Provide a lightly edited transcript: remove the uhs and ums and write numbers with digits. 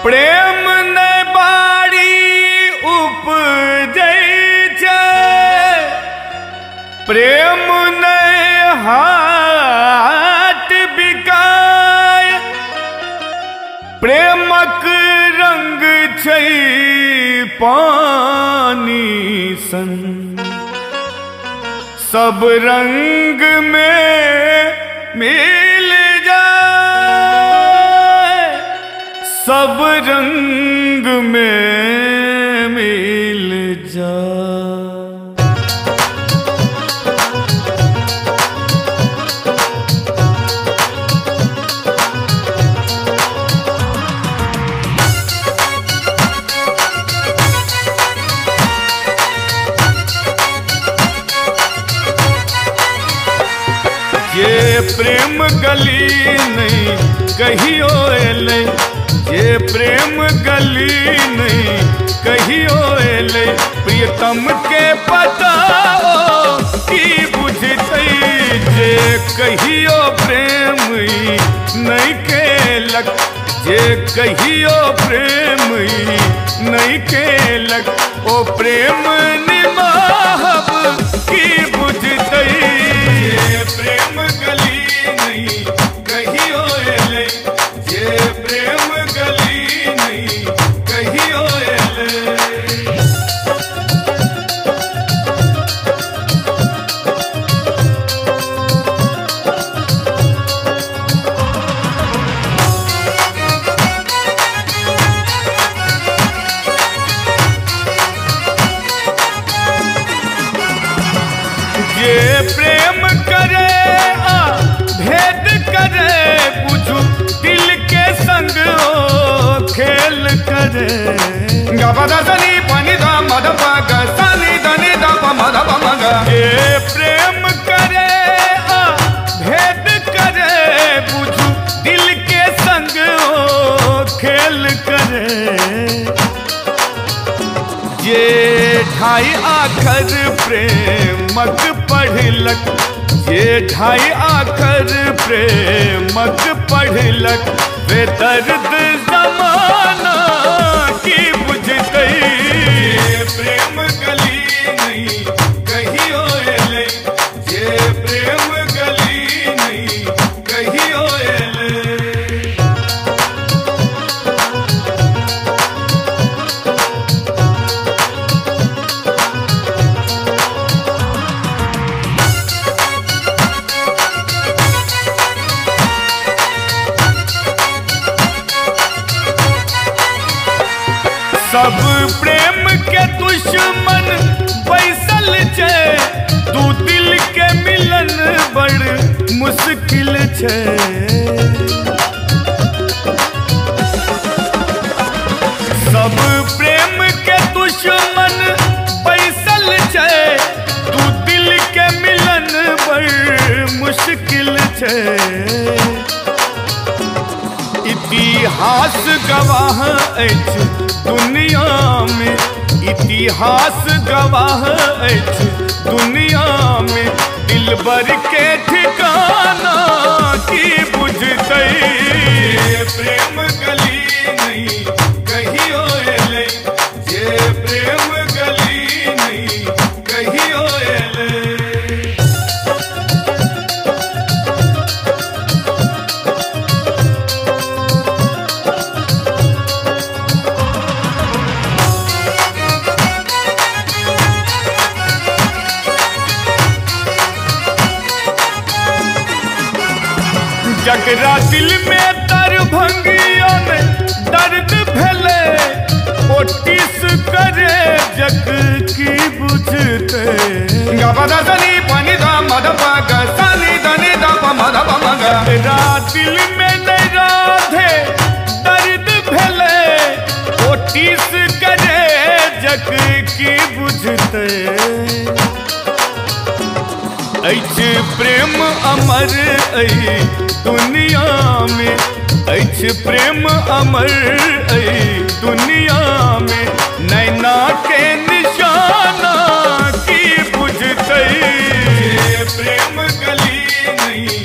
प्रेम ने बाड़ी उपजै छै, प्रेम ने हाट बिकाय। प्रेमक रंग छै पानी सन, सब रंग में मिल जाए, सब रंग में मिल जाए। ये प्रेम गली नहीं कहियो एलै, ये प्रेम गली नहीं कहियो एलै। प्रियतम के बताओ की बुझतै, जे कहियो प्रेम नहीं केलक, जे कहियो प्रेम नहीं केलक। ओ प्रेम निमाहब की बुझतै, ये प्रेम गली नहीं कहियो एलै, ये प्रेम गली नहीं कहियो एलै। ये प्रेम करे आ भेद करे, बुझू दिल के संग ओ खेल करे। गपदसनी पनि द मद पग सनी धनी द मद पग। ये प्रेम करे आ भेद करे, बुझू दिल के संग ओ खेल करे। ये ढाई आखर प्रेमक पढ़लक, ये ढाई आखर प्रेमक पढ़लक। वे दर्द जमाना की बुझतै, ये प्रेम गली नहीं कहियो एलै, ये प्रेम गली नहीं कहियो एलै। सब प्रेम के दुश्मन बैसल छै, दू दिल के मिलन बड़ मुश्किल छै। सब प्रेम के दुश्मन बैसल छै, दू दिल के मिलन बड़ मुश्किल छै। इतिहास गवाह अछि दुनिया में, इतिहास गवाह अछि दुनिया में। दिलबर के ठिकाना की बुझतै, ये प्रेम गली नहीं कहियो एलै, ये प्रेम गली नहीं कहियो एलै। जकरा दिल में दरभंगिया में दर्द भेले, ओटिस करे जग की बुझते। गपदसनी पनि द मद पग सनी धनी द मद पग। जकरा दिल में नहीं राधे दर्द भेले, ओटिस करे जग की बुझते। अछि प्रेम अमर दुनिया में, अछि प्रेम अमर दुनिया में। नैना के निशाना की बुझतै, ये प्रेम गली नहीं